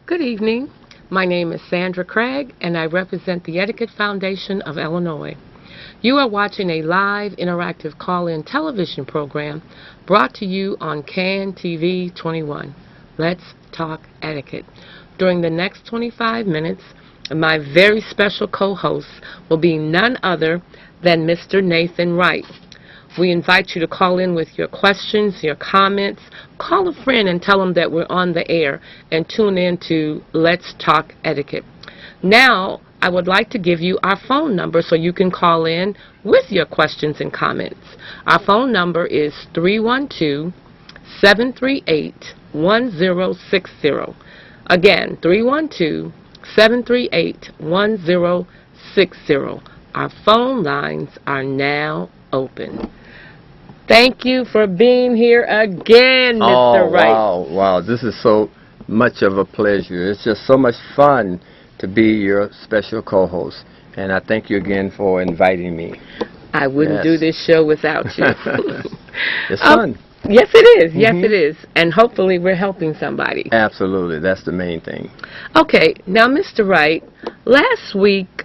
Good evening. My name is Sandra Craig, and I represent the Etiquette Foundation of Illinois. You are watching a live interactive call-in television program brought to you on CAN TV 21. Let's talk etiquette. During the next 25 minutes, my very special co-host will be none other than Mr. Nathan Wright. We invite you to call in with your questions, your comments. Call a friend and tell them that we're on the air, and tune in to Let's Talk Etiquette. Now, I would like to give you our phone number so you can call in with your questions and comments. Our phone number is 312-738-1060. Again, 312-738-1060. Our phone lines are now open. Thank you for being here again, Mr. Wright. Wow. This is so much of a pleasure. It's just so much fun to be your special co-host. And I thank you again for inviting me. I wouldn't do this show without you. It's fun. Yes, it is. Yes, it is. And hopefully we're helping somebody. Absolutely. That's the main thing. Okay. Now, Mr. Wright, last week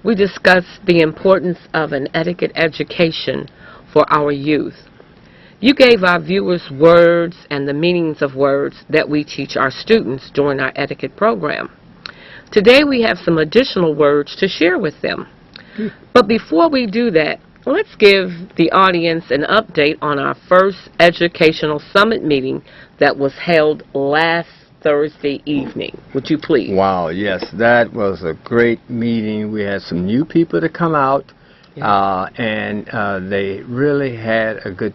we discussed the importance of an etiquette education for our youth. You gave our viewers words and the meanings of words that we teach our students during our etiquette program. Today we have some additional words to share with them. But before we do that, let's give the audience an update on our first educational summit meeting that was held last Thursday evening. Would you please? Wow, yes, that was a great meeting. We had some new people to come out, and they really had a good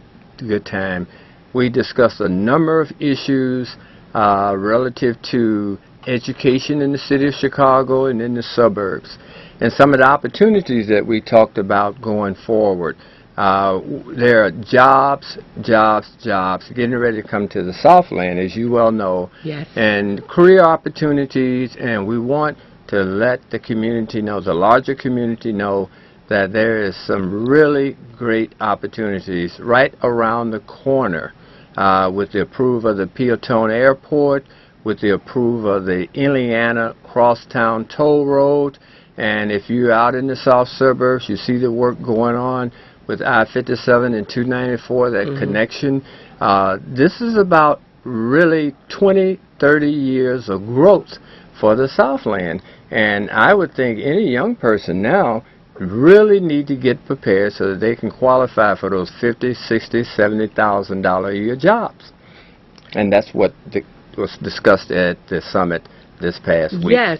time. We discussed a number of issues relative to education in the city of Chicago and in the suburbs, and some of the opportunities that we talked about going forward. There are jobs, getting ready to come to the Southland, as you well know, and career opportunities, and we want to let the community know, the larger community know, that there is some really great opportunities right around the corner with the approval of the Peotone Airport, with the approval of the Indiana Crosstown Toll Road, and if you're out in the south suburbs, you see the work going on with I-57 and 294, that connection. This is about really 20, 30 years of growth for the Southland. And I would think any young person now really need to get prepared so that they can qualify for those $50,000, $60,000, $70,000 a year jobs. And that's what was discussed at the summit this past week. Yes.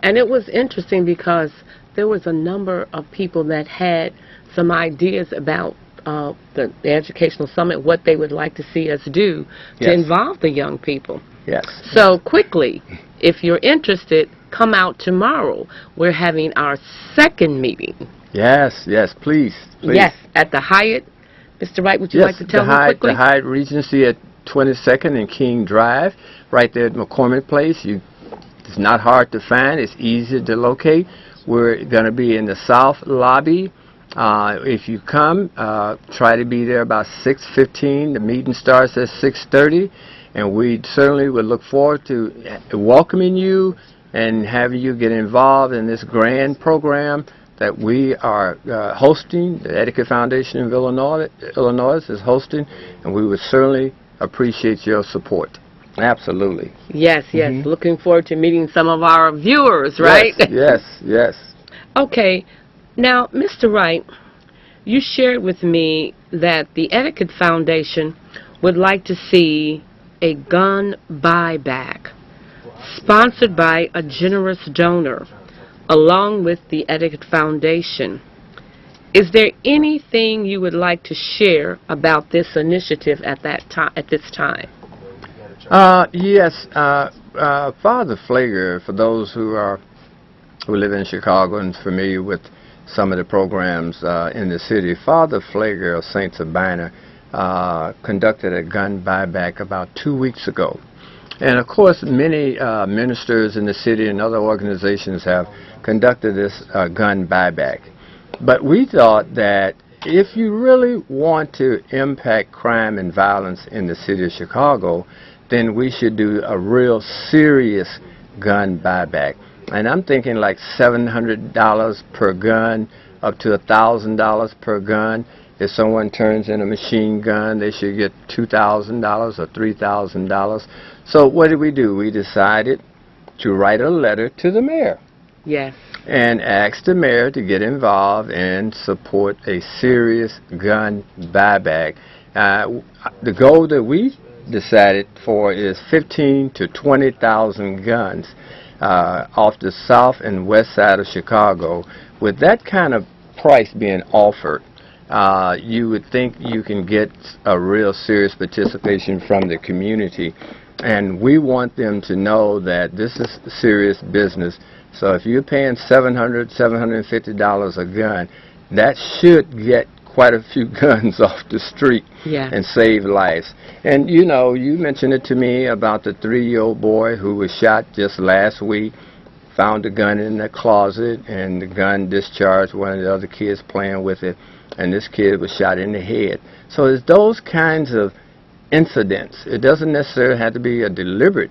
And it was interesting because there was a number of people that had some ideas about the educational summit, what they would like to see us do to involve the young people. Yes. So quickly, if you're interested, come out tomorrow. We're having our second meeting. Yes, please. Yes, at the Hyatt. Mr. Wright, would you like to tell me quickly? The Hyatt Regency at 22nd and King Drive, right there at McCormick Place. It's not hard to find. It's easy to locate. We're going to be in the south lobby. If you come, try to be there about 6:15. The meeting starts at 6:30, and we certainly would look forward to welcoming you and having you get involved in this grand program that we are hosting. The Etiquette Foundation of Illinois is hosting, and we would certainly appreciate your support. Absolutely. Yes. Looking forward to meeting some of our viewers, right? Yes. Okay. Now, Mr. Wright, you shared with me that the Etiquette Foundation would like to see a gun buyback sponsored by a generous donor along with the Etiquette Foundation. Is there anything you would like to share about this initiative at this time? Yes. Father Flager, for those who live in Chicago and familiar with some of the programs in the city, Father Flager of St. Sabina conducted a gun buyback about 2 weeks ago. And of course, many ministers in the city and other organizations have conducted this gun buyback. But we thought that if you really want to impact crime and violence in the city of Chicago, then we should do a real serious gun buyback. And I'm thinking like $700 per gun, up to $1,000 per gun. If someone turns in a machine gun, they should get $2,000 or $3,000. So what did we do? We decided to write a letter to the mayor. Yes. And ask the mayor to get involved and support a serious gun buyback. The goal that we decided for is 15 to 20,000 guns off the south and west side of Chicago. With that kind of price being offered, you would think you can get a real serious participation from the community. And we want them to know that this is serious business. So if you're paying $700, $750 a gun, that should get quite a few guns off the street and save lives. And you know, you mentioned it to me about the 3-year-old boy who was shot just last week, found a gun in the closet, and the gun discharged one of the other kids playing with it, and this kid was shot in the head. So it's those kinds of incidents. It doesn't necessarily have to be a deliberate,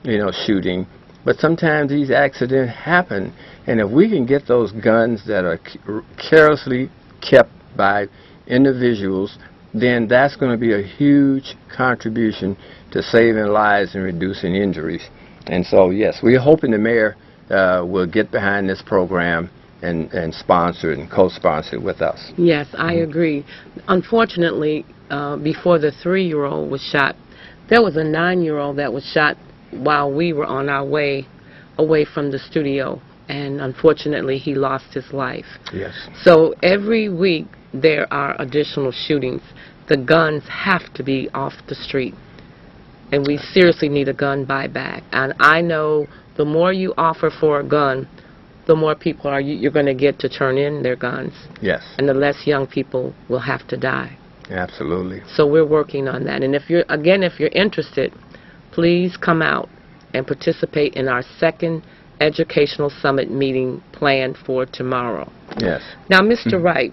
shooting, but sometimes these accidents happen, and if we can get those guns that are carelessly kept by individuals, then that's going to be a huge contribution to saving lives and reducing injuries. And so, yes, we're hoping the mayor will get behind this program and sponsor it and co-sponsor it with us. Yes, I agree. Unfortunately, before the 3-year-old was shot, there was a 9-year-old that was shot while we were on our way away from the studio, and unfortunately he lost his life. Yes. So every week there are additional shootings. The guns have to be off the street, and we seriously need a gun buyback. And I know the more you offer for a gun, the more people you're going to get to turn in their guns. Yes. And the less young people will have to die. Absolutely. So we're working on that. And if you're interested, please come out and participate in our second Educational Summit meeting planned for tomorrow. Yes. Now, Mr. Wright,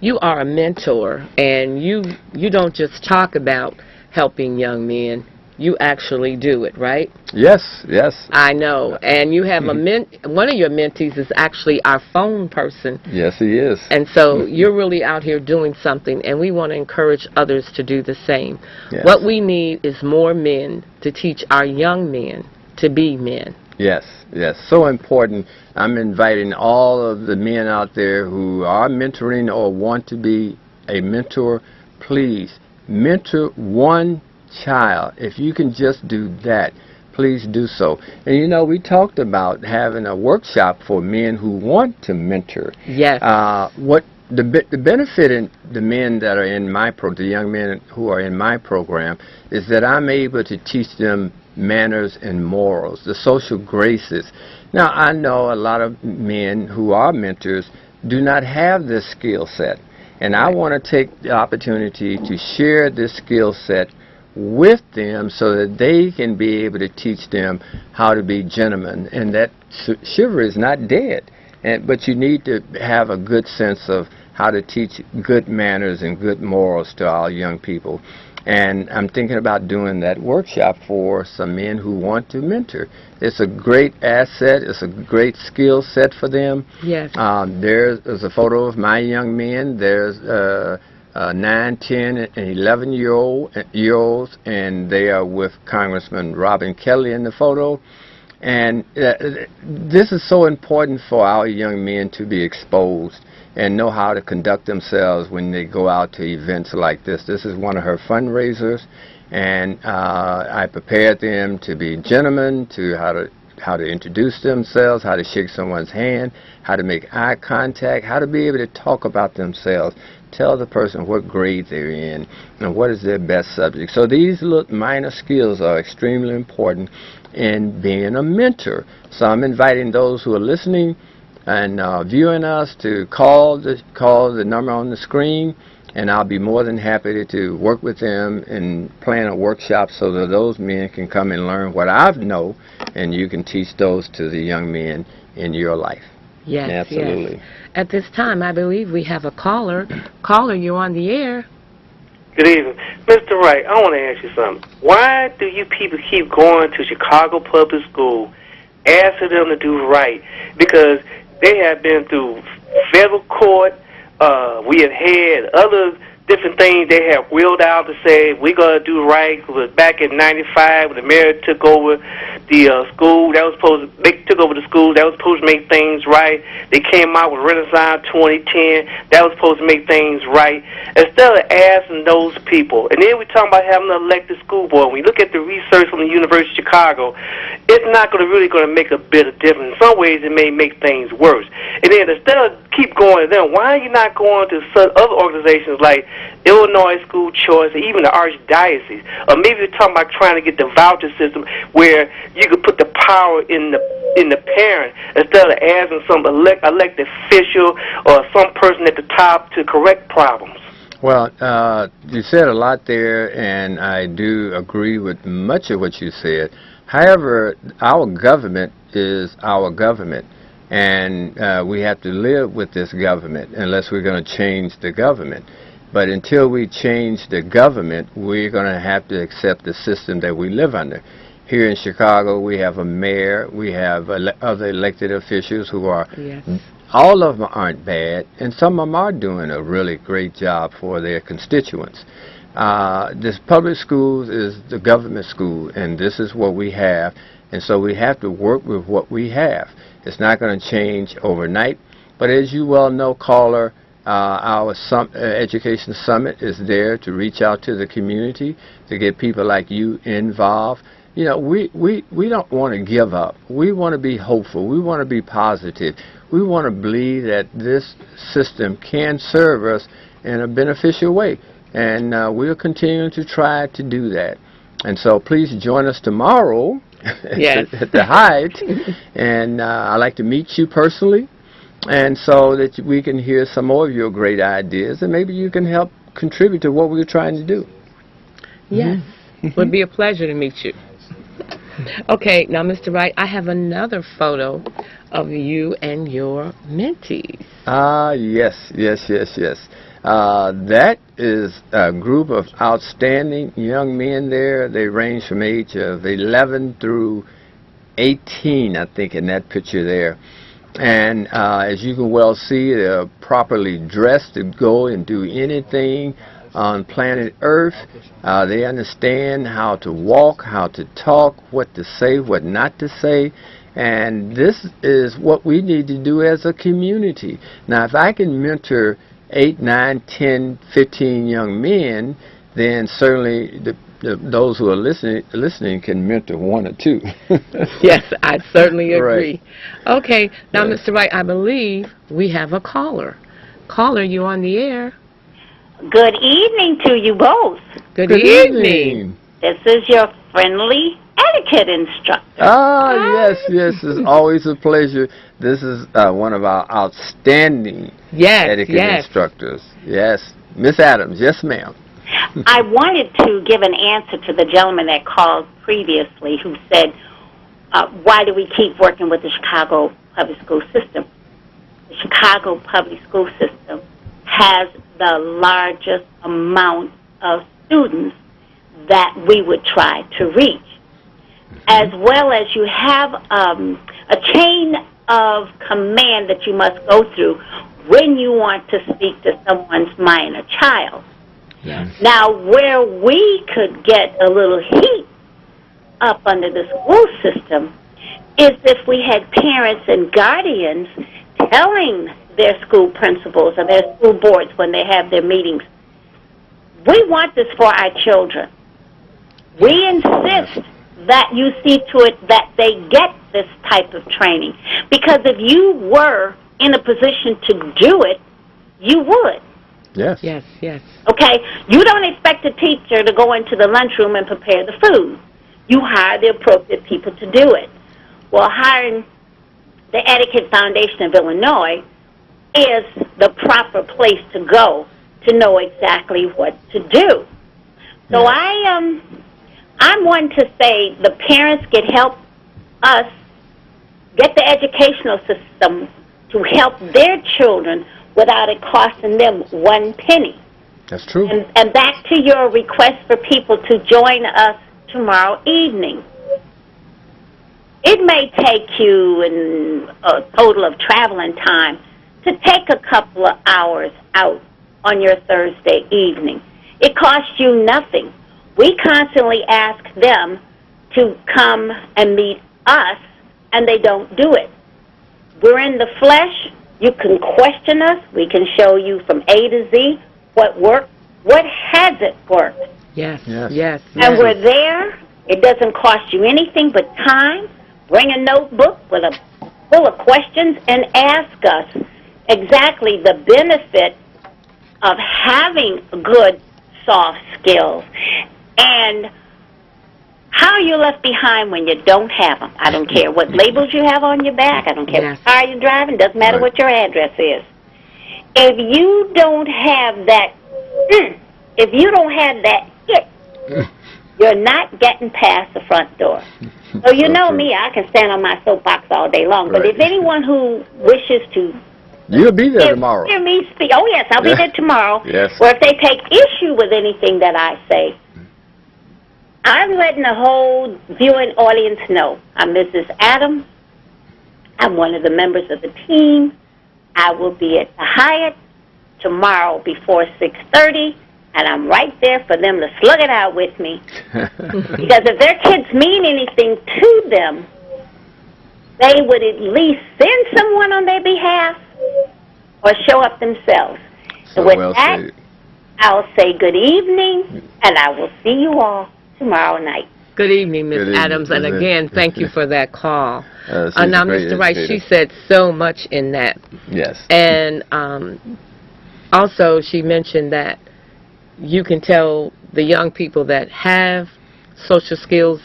you are a mentor, and you don't just talk about helping young men. You actually do it, right? Yes, yes. I know. And you have one of your mentees is actually our phone person. Yes, he is. And so you're really out here doing something, and we want to encourage others to do the same. Yes. What we need is more men to teach our young men to be men. Yes, yes. So important. I'm inviting all of the men out there who are mentoring or want to be a mentor. Please mentor one child. If you can just do that, please do so. And we talked about having a workshop for men who want to mentor. Yes. What the benefit in the men that are in the young men who are in my program, is that I'm able to teach them manners and morals, the social graces. Now, I know a lot of men who are mentors do not have this skill set, and I want to take the opportunity to share this skill set with them so that they can be able to teach them how to be gentlemen, and that chivalry is not dead, but you need to have a good sense of how to teach good manners and good morals to our young people. And I'm thinking about doing that workshop for some men who want to mentor. It's a great asset. It's a great skill set for them. Yes. There's a photo of my young men. There's 9, 10, and 11-year-olds, and they are with Congressman Robin Kelly in the photo. And this is so important for our young men to be exposed and know how to conduct themselves when they go out to events like this. This is one of her fundraisers, and I prepared them to be gentlemen, to how to introduce themselves, how to shake someone's hand, how to make eye contact, how to be able to talk about themselves, tell the person what grade they're in and what is their best subject. So these little minor skills are extremely important in being a mentor. So I'm inviting those who are listening and viewing us to call the number on the screen, and I'll be more than happy to work with them and plan a workshop so that those men can come and learn what I know, and you can teach those to the young men in your life. Yes, Absolutely. yes. At this time, I believe we have a caller. Caller, you're on the air. Good evening. Mr. Wright, I want to ask you something. Why do you people keep going to Chicago Public School, asking them to do right? Because they have been through federal court. We have had other different things they have wheeled out to say we're going to do right. It was back in '95 when the mayor took over the school. That was took over the school. That was supposed to make things right. They came out with Renaissance 2010. That was supposed to make things right. Instead of asking those people, and then we're talking about having an elected school board. When you look at the research from the University of Chicago, it's not really going to make a bit of difference. In some ways, it may make things worse. And then instead of keep going to them, why are you not going to other organizations like Illinois School Choice, or even the Archdiocese? Or maybe you're talking about trying to get the voucher system where you could put the power in the parent instead of asking some elected official or some person at the top to correct problems. Well, you said a lot there, and I do agree with much of what you said. However, our government is our government, and we have to live with this government unless we're going to change the government. But until we change the government, we're going to have to accept the system that we live under. Here in Chicago, we have a mayor, we have other elected officials who are, Yes. all of them aren't bad, and some of them are doing a really great job for their constituents. This public schools is the government school, and this is what we have, and so we have to work with what we have. It's not going to change overnight, but as you well know, caller, our Education Summit is there to reach out to the community, to get people like you involved. You know, we don't want to give up. We want to be hopeful. We want to be positive. We want to believe that this system can serve us in a beneficial way. And we're continuing to try to do that. And so please join us tomorrow Yes. at the Hyde. And I'd like to meet you personally, and so that we can hear some more of your great ideas, and maybe you can help contribute to what we're trying to do. Yes. It would be a pleasure to meet you. Okay, now, Mr. Wright, I have another photo of you and your mentees. Yes. That is a group of outstanding young men there. They range from age of 11 through 18, I think, in that picture there. And as you can well see, they're properly dressed to go and do anything on planet Earth. They understand how to walk, how to talk, what to say, what not to say. And this is what we need to do as a community. Now, if I can mentor 8, 9, 10, 15 young men, then certainly those who are listening can mentor 1 or 2. Yes, I certainly agree. Right. Okay, now, Yes. Mr. Wright, I believe we have a caller. Caller, you on the air. Good evening to you both. Good evening. This is your friendly etiquette instructor. Yes, it's always a pleasure. This is one of our outstanding etiquette instructors. Yes, Miss Adams. Yes, ma'am. I wanted to give an answer to the gentleman that called previously who said, why do we keep working with the Chicago public school system? The Chicago public school system has the largest amount of students that we would try to reach. As well as you have a chain of command that you must go through when you want to speak to someone's minor child. Yes. Now, where we could get a little heat up under the school system is if we had parents and guardians telling their school principals or their school boards when they have their meetings, we want this for our children. We insist that you see to it that they get this type of training. Because if you were in a position to do it, you would. Yes. Yes. Okay? You don't expect a teacher to go into the lunchroom and prepare the food. You hire the appropriate people to do it. Well, hiring the Etiquette Foundation of Illinois is the proper place to go to know exactly what to do. So I'm one to say the parents get help us get the educational system to help their children without it costing them one penny. That's true. And back to your request for people to join us tomorrow evening. It may take you in a total of traveling time to take a couple of hours out on your Thursday evening. It costs you nothing. We constantly ask them to come and meet us, and they don't do it. We're in the flesh. You can question us. We can show you from A to Z what worked, what hasn't worked. Yes. And we're there. It doesn't cost you anything but time. Bring a notebook full of questions and ask us exactly the benefit of having good soft skills and how you're left behind when you don't have them. I don't care what labels you have on your back. I don't care what car you're driving. Doesn't matter what your address is. If you don't have that, you're not getting past the front door. So you know me, I can stand on my soapbox all day long. But if anyone who wishes to You'll be there tomorrow. hear me speak, oh yes, I'll be there tomorrow. Yes. Or if they take issue with anything that I say, I'm letting the whole viewing audience know. I'm Mrs. Adams. I'm one of the members of the team. I will be at the Hyatt tomorrow before 6:30. And I'm right there for them to slug it out with me. Because if their kids mean anything to them, they would at least send someone on their behalf or show up themselves. So and with well that, said. I'll say good evening, and I will see you all tomorrow night. Good evening, Ms. Good evening. Adams, and again, thank you for that call. She's Now, a great Mr. Wright, educator. she said so much in that. Yes. And also, she mentioned that you can tell the young people that have social skills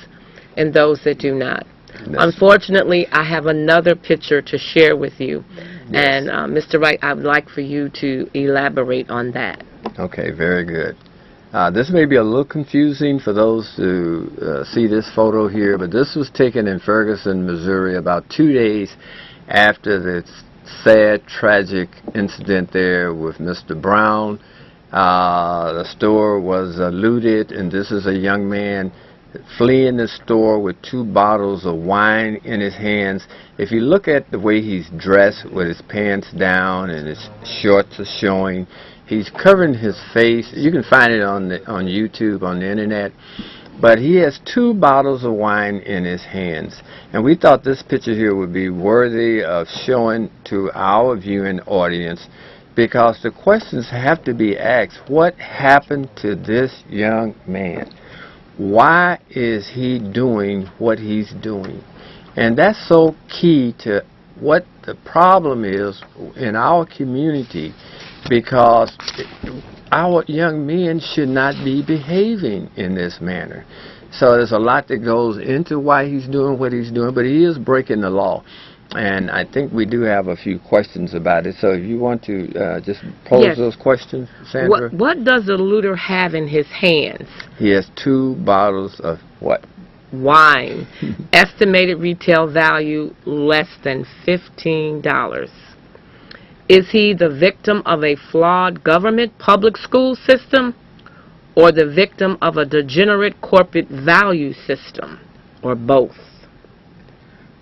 and those that do not. Unfortunately, I have another picture to share with you. Yes. And, Mr. Wright, I would like for you to elaborate on that. Okay, very good. This may be a little confusing for those who see this photo here, but this was taken in Ferguson, Missouri, about 2 days after the sad, tragic incident there with Mr. Brown. The store was looted, and this is a young man fleeing the store with 2 bottles of wine in his hands. If you look at the way he's dressed with his pants down and his shorts are showing, he's covering his face. You can find it on YouTube, on the internet. But he has 2 bottles of wine in his hands. And we thought this picture here would be worthy of showing to our viewing audience, because the questions have to be asked. What happened to this young man? Why is he doing what he's doing? And that's so key to what the problem is in our community, because our young men should not be behaving in this manner. So there's a lot that goes into why he's doing what he's doing, but he is breaking the law. And I think we do have a few questions about it. So if you want to just pose those questions, Sandra. What does the looter have in his hands? He has 2 bottles of what? Wine. Estimated retail value less than $15. Is he the victim of a flawed government public school system, or the victim of a degenerate corporate value system, or both?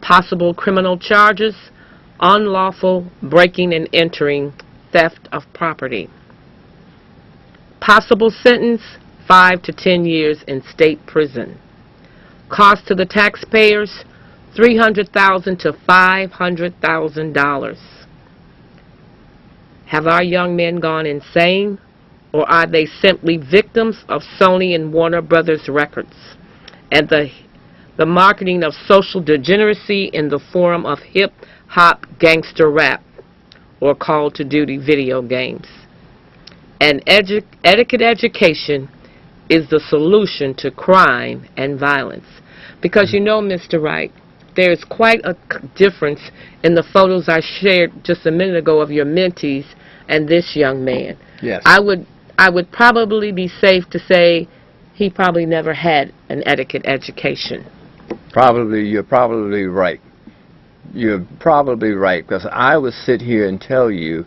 Possible criminal charges: unlawful breaking and entering, theft of property. Possible sentence: 5 to 10 years in state prison. Cost to the taxpayers: $300,000 to $500,000. Have our young men gone insane, or are they simply victims of Sony and Warner Brothers records and the marketing of social degeneracy in the form of hip-hop gangster rap or Call to Duty video games? And etiquette education is the solution to crime and violence. Because you know, Mr. Wright, there's quite a difference in the photos I shared just a minute ago of your mentees and this young man. Yes. I would probably be safe to say he probably never had an etiquette education. You're probably right. you're probably right, because I would sit here and tell you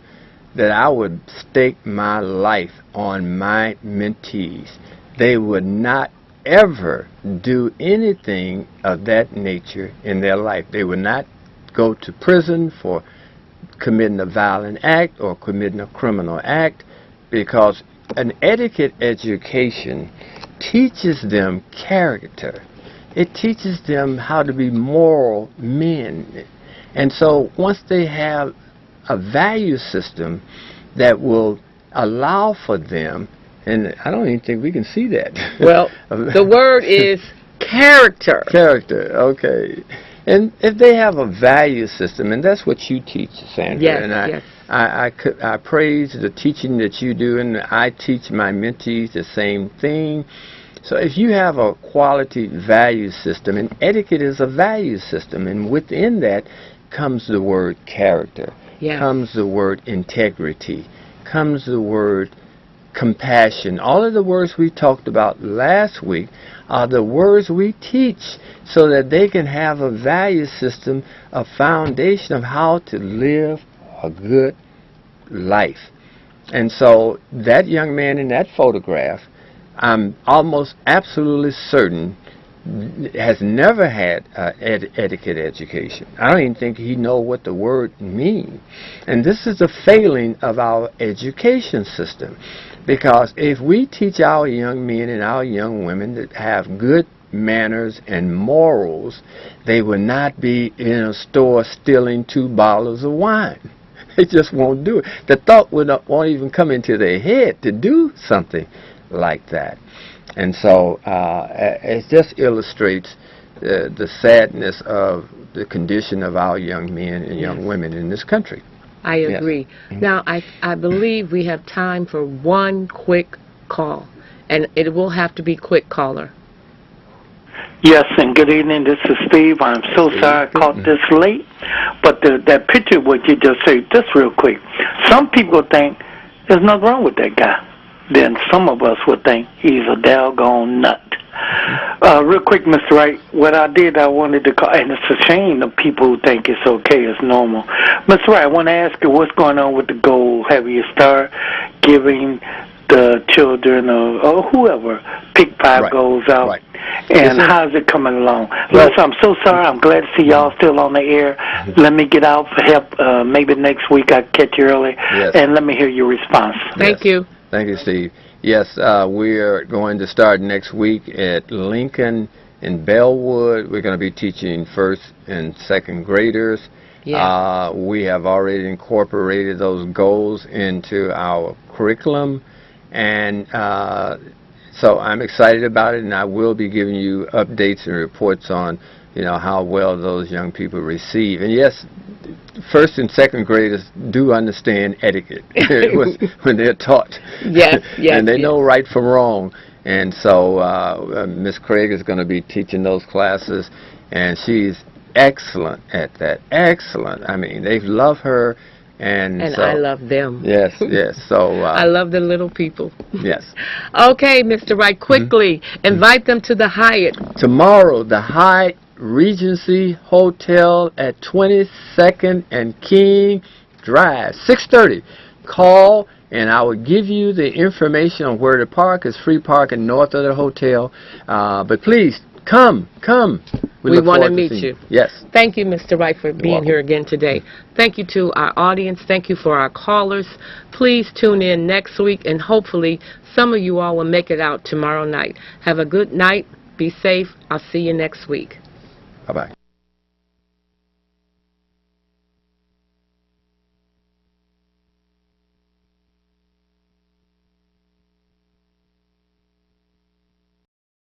that I would stake my life on my mentees. They would not ever do anything of that nature in their life. They would not go to prison for committing a violent act or committing a criminal act, because an etiquette education teaches them character. It teaches them how to be moral men. And so once they have a value system that will allow for them, and I don't even think we can see that. Well, the word is character. Character, okay. And if they have a value system, and that's what you teach, Sandra, Yes, and yes. I praise the teaching that you do, and I teach my mentees the same thing. So if you have a quality value system, and etiquette is a value system, and within that comes the word character, Yes. comes the word integrity, comes the word compassion. All of the words we talked about last week are the words we teach so that they can have a value system, a foundation of how to live a good life. And so that young man in that photograph, I'm almost absolutely certain, has never had etiquette education. I don't even think he knows what the word means. And this is a failing of our education system. Because if we teach our young men and our young women to have good manners and morals, they will not be in a store stealing 2 bottles of wine. They just won't do it. The thought won't even come into their head to do something like that. And so it just illustrates the sadness of the condition of our young men and young women in this country. I agree. Yes. Now, I believe we have time for one quick call, and it will have to be quick, caller. Yes, and good evening. This is Steve. I'm so sorry I caught this late, but that picture, what you just said, just real quick. Some people think there's nothing wrong with that guy. Then some of us would think he's a doggone nut. Real quick, Mr. Wright, what I did, I wanted to call, and it's a shame of people who think it's okay, it's normal. Mr. Wright, I want to ask you what's going on with the goal. Have you started giving the children or whoever pick 5 goals out? Right. And how's it coming along? Listen, I'm so sorry. I'm glad to see y'all still on the air. Let me get out for help. Maybe next week I'll catch you early. Yes. And let me hear your response. Thank you. Thank you, Steve. Yes, we're going to start next week at Lincoln in Bellwood. We're going to be teaching 1st and 2nd graders. Yes. We have already incorporated those goals into our curriculum, and so I'm excited about it, and I will be giving you updates and reports on, how well those young people receive. And yes, 1st and 2nd graders do understand etiquette when they're taught. Yes, yes. And they know right from wrong. And so Miss Craig is going to be teaching those classes, and she's excellent at that. Excellent. I mean, they love her. And so, I love them. Yes, yes. So I love the little people. Yes. Okay, Mr. Wright, quickly invite them to the Hyatt. Tomorrow, the Hyatt Regency Hotel at 22nd and King Drive, 6:30. Call, and I will give you the information on where to park. It's free parking north of the hotel. But please, come. We want to meet you. Yes. Thank you, Mr. Wright, for being here again today. Thank you to our audience. Thank you for our callers. Please tune in next week, and hopefully some of you all will make it out tomorrow night. Have a good night. Be safe. I'll see you next week. Bye-bye.